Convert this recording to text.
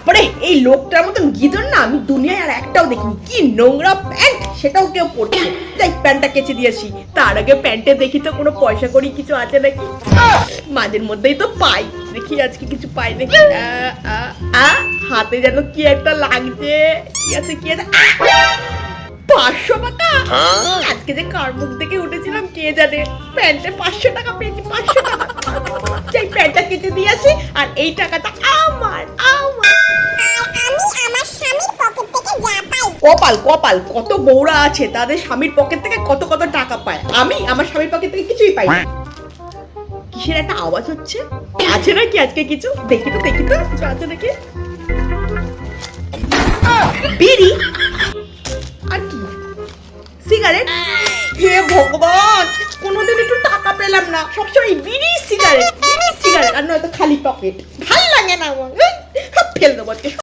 পরে এই লোকটার মতন গিদর না আমি দুনিয়ায় আর একটাও দেখিনি। কি নোংরা প্যান্ট, সেটাও কেউ পরছে। যাই প্যান্টটা কেচে দিয়েছি, তার আগে প্যান্টে দেখি তো কোনো পয়সা করি কিছু আছে নাকি। মাঝের মধ্যেই তো পাই, দেখি আজকে কিছু পাই নাকি। হাতে যেন কি একটা লাগছে। কি আছে কি আছে, 500 টাকা। আজকে যে কার মুখ দেখে উঠেছিলাম কে জানে, প্যান্টে 500 টাকা পেয়েছি, 500 টাকা। যাই প্যান্টটা কেটে দিয়েছি, আর এই টাকাটা আমার আমার। কপাল কপাল, কত বউরা আছে তাদের স্বামীর পকেট থেকে কত কত টাকা পায়। আমি আমার স্বামীর পকেট থেকে কিছুই পাই না। কিসের একটা আওয়াজ হচ্ছে, আছে নাকি আজকে কিছু? দেখি তো কিছু আছে নাকি। বিড়ি আর কি, সিগারেট। হে ভগবান, কোনোদিন একটু টাকা পেলাম না, সবসময় বিড়ি সিগারেট আর নয়তো খালি পকেট। ভাল লাগে না আমার, ফেল দেবো।